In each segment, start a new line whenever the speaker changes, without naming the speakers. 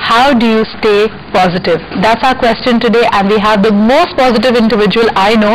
how do you stay positive? That's our question today, and we have the most positive individual I know,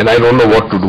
and I don't know what to do.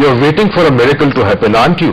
you are waiting for a miracle to happen, aren't you?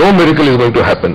no miracle is going to happen.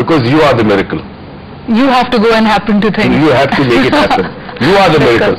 because you are the miracle.
You have to go and happen to things.
You have to make it happen. You are the miracle.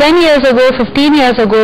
10 years ago, 15 years ago,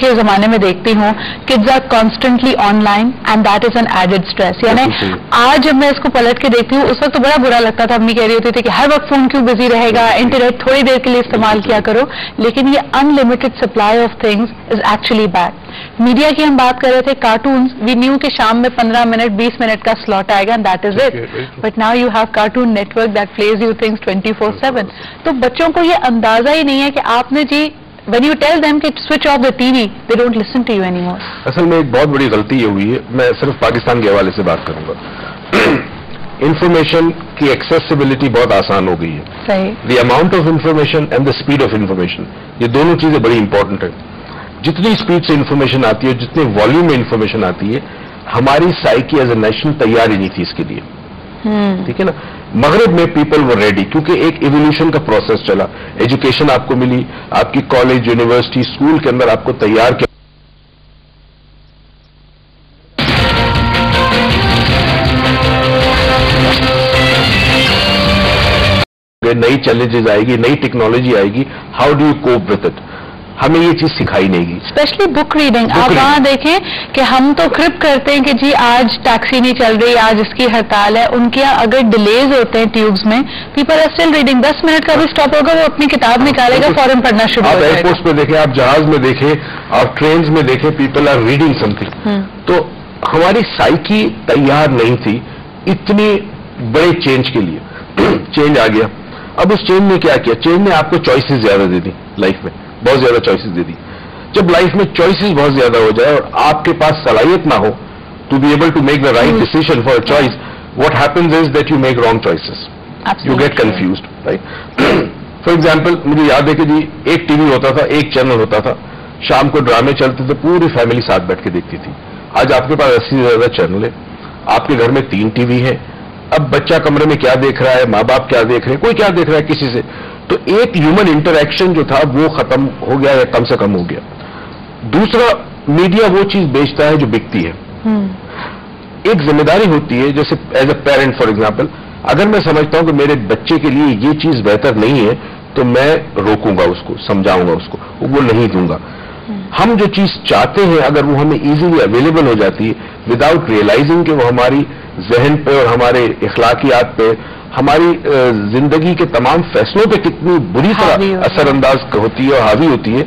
کے زمانے میں دیکھتی ہوں kids are constantly online and that is an added stress. یعنی آج جب میں اس کو پلٹ کے دیکھتی ہوں اس وقت تو بڑا برا لگتا تھا. امی کہہ رہی ہوتی تھی کہ ہر وقت فون کیوں بزی رہے گا, انٹرنیٹ تھوڑی دیر کے لیے استعمال کیا کرو, لیکن یہ unlimited supply of things is actually bad. Media کی ہم بات کر رہے تھے, کارٹونز, وی نیو کہ شام میں 15 منٹ 20 منٹ کا سلاٹ آئے گا and that is it. But now you have Cartoon Network that plays you things 24/7. تو بچوں کو یہ اندازہ ہی نہیں ہے کہ آپ نے جی when you tell them کہ switch off the TV, they don't listen to you anymore.
اصل میں ایک بہت بڑی غلطی یہ ہوئی ہے, میں صرف پاکستان کے حوالے سے بات کروں گا. انفارمیشن کی ایکسیسیبلٹی بہت آسان ہو گئی ہے.
صحیح.
The amount of information and the speed of information, یہ دونوں چیزیں بڑی امپورٹنٹ ہیں. جتنی اسپیڈ سے انفارمیشن آتی ہے, جتنے والیوم میں انفارمیشن آتی ہے, ہماری سائیکی ایز اے نیشن تیار ہی نہیں تھی اس کے لیے. ٹھیک ہے نا. مغرب میں پیپل ور ریڈی, کیونکہ ایک ایولیوشن کا پروسیس چلا, ایجوکیشن آپ کو ملی, آپ کی کالج, یونیورسٹی, اسکول کے اندر آپ کو تیار کیا, نئی چیلنجز آئے گی, نئی ٹیکنالوجی آئے گی, how do you cope with it. ہمیں یہ چیز سکھائی نہیں گی.
Especially book reading. آپ وہاں دیکھیں کہ ہم تو کرپ کرتے ہیں کہ جی آج ٹیکسی نہیں چل رہی, آج اس کی ہڑتال ہے. ان کے یہاں اگر ڈیلیز ہوتے ہیں ٹیوبز میں, people are still reading. 10 minute کا بھی اسٹاپ ہوگا, وہ اپنی کتاب نکالے گا, فوراً پڑھنا شروع ہو جائے گا. آپ ایئرپورٹس پہ
دیکھیں, آپ جہاز میں دیکھیں, آپ ٹرینز میں دیکھیں, people are reading something. تو ہماری سائیکی تیار نہیں تھی اتنی بڑے چینج کے لیے. چینج آ گیا. اب اس چینج نے کیا کیا, چینج نے آپ کو چوائسیز زیادہ دے دی لائف میں, بہت زیادہ چوائسیز دے دی. جب لائف میں چوائسیز بہت زیادہ ہو جائے اور آپ کے پاس صلاحیت نہ ہو to be able to make the right decision for a choice, what happens is that you make wrong choices, you get confused, right. For example مجھے یاد ہے کہ جی ایک ٹی وی ہوتا تھا, ایک چینل ہوتا تھا, شام کو ڈرامے چلتے تھے, پوری فیملی ساتھ بیٹھ کے دیکھتی تھی. آج آپ کے پاس 80 سے زیادہ چینل ہے, آپ کے گھر میں 3 ٹی وی ہے. اب بچہ کمرے میں کیا دیکھ رہا ہے, ماں باپ کیا دیکھ رہے ہیں, کوئی کیا دیکھ رہا ہے کسی سے. تو ایک ہیومن انٹریکشن جو تھا وہ ختم ہو گیا یا کم سے کم ہو گیا. دوسرا, میڈیا وہ چیز بیچتا ہے جو بکتی ہے. ایک ذمہ داری ہوتی ہے, جیسے as a parent for example, اگر میں سمجھتا ہوں کہ میرے بچے کے لیے یہ چیز بہتر نہیں ہے تو میں روکوں گا اس کو, سمجھاؤں گا اس کو, وہ نہیں دوں گا. ہم جو چیز چاہتے ہیں اگر وہ ہمیں ایزیلی اویلیبل ہو جاتی ہے وداؤٹ ریئلائزنگ کہ وہ ہماری ذہن پہ اور ہمارے اخلاقیات پہ, ہماری زندگی کے تمام فیصلوں پہ کتنی بری طرح اثر انداز ہوتی ہے اور حاوی ہوتی ہے,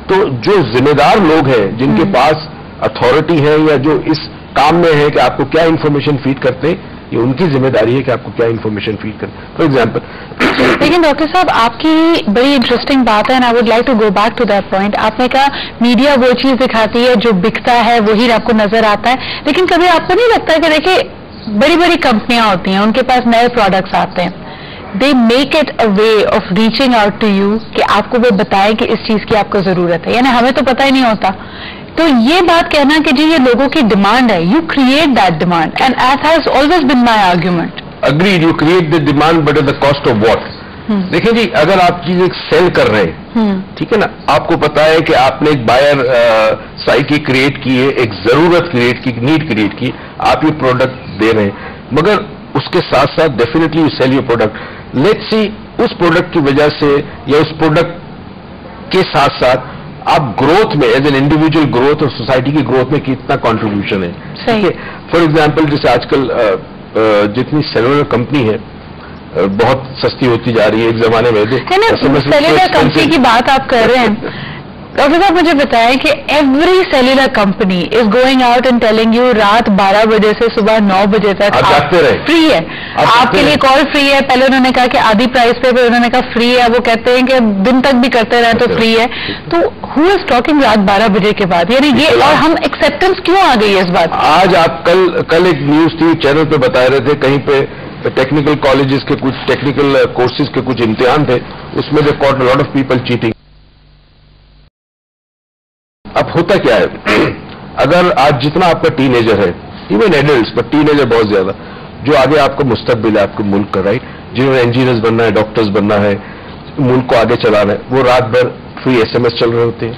تو جو ذمہ دار لوگ ہیں جن کے پاس اتھارٹی ہے یا جو اس کام میں ہے کہ آپ کو کیا انفارمیشن فیڈ کرتے ہیں, یہ ان کی ذمہ داری ہے کہ آپ کو کیا انفارمیشن فیڈ کریں. For example.
لیکن ڈاکٹر صاحب آپ کی بڑی انٹرسٹنگ بات ہے, and I would like to go back to that point. آپ نے کہا میڈیا وہ چیز دکھاتی ہے جو بکتا ہے, وہی آپ کو نظر آتا ہے, لیکن کبھی آپ کو نہیں لگتا کہ دیکھیں بڑی بڑی کمپنیاں ہوتی ہیں, ان کے پاس نئے پروڈکٹس آتے ہیں, they make it a way of reaching out to you کہ آپ کو وہ بتائیں کہ اس چیز کی آپ کو ضرورت ہے. یعنی ہمیں تو پتہ ہی نہیں ہوتا. تو یہ بات کہنا کہ جی یہ لوگوں کی ڈیمانڈ ہے, you create that demand, and that has always been my argument.
Agreed, you create the demand but at the cost of what. دیکھیں جی, اگر آپ چیز ایک سیل کر رہے ہیں, ٹھیک ہے نا, آپ کو پتا ہے کہ آپ نے ایک بائر سائیکی کریٹ کی ہے, ایک ضرورت کریٹ کی, نیڈ کریٹ کی, آپ یہ پروڈکٹ دے رہے ہیں, مگر اس کے ساتھ ساتھ definitely you sell your product. Let's see اس پروڈکٹ کی وجہ سے یا اس پروڈکٹ کے ساتھ ساتھ آپ گروتھ میں ایز این انڈیویجل گروتھ اور سوسائٹی کی گروتھ میں کتنا کنٹریبیوشن ہے. فار ایگزامپل جیسے آج کل جتنی سیلولر کمپنی ہے بہت سستی ہوتی جا رہی ہے. ایک زمانے میں
سیلولر کمپنی کی بات آپ کر رہے ہیں, ڈاکٹر صاحب مجھے بتائیں کہ every cellular company is going out and telling you رات 12 بجے سے صبح 9 بجے تک فری ہے, آپ کے لیے کال فری ہے. پہلے انہوں نے کہا کہ آدھی پرائز پہ, پھر انہوں نے کہا فری ہے. وہ کہتے ہیں کہ دن تک بھی کرتے رہے تو فری ہے. تو ہو از ٹاکنگ رات 12 بجے کے بعد, یعنی یہ, اور ہم ایکسیپٹنس کیوں آ گئی ہے اس بات.
آج آپ کل ایک نیوز تھی چینل پہ بتا رہے تھے, کہیں پہ ٹیکنیکل کالجز کے کچھ ٹیکنیکل کورسز کے کچھ امتحان تھے, اس میں دے کاٹ ا لاٹ آف پیپل چیٹنگ. اب ہوتا کیا ہے, اگر آج جتنا آپ کا ٹین ایجر ہے, even adults but ten ager بہت زیادہ, جو آگے آپ کا مستقبل ہے آپ کے ملک کا, رائٹ, جنہوں نے انجینئرز بننا ہے, ڈاکٹرز بننا ہے, ملک کو آگے چلانا ہے, وہ رات بھر فری SMS چل رہے ہوتے ہیں,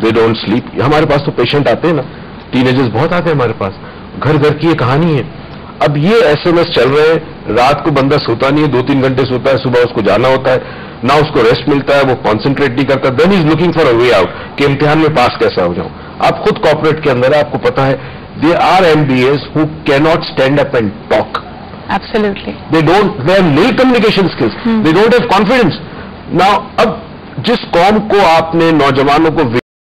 دے ڈونٹ سلیپ. ہمارے پاس تو پیشنٹ آتے ہیں نا, ٹین ایجرز بہت آتے ہیں ہمارے پاس, گھر گھر کی یہ کہانی ہے. اب یہ SMS چل رہے ہیں, رات کو بندہ سوتا نہیں ہے, 2-3 گھنٹے سوتا ہے, صبح اس کو جانا ہوتا ہے, نہ اس کو ریسٹ ملتا ہے, وہ کانسنٹریٹ نہیں کرتا, then is looking for a way out کہ امتحان میں پاس کیسا ہو جاؤں. آپ خود کارپوریٹ کے اندر آپ کو پتا ہے there are MBAs who cannot stand up and talk.
Absolutely.
They have nil communication skills. They don't have confidence. Now, اب جس قوم کو آپ نے نوجوانوں کو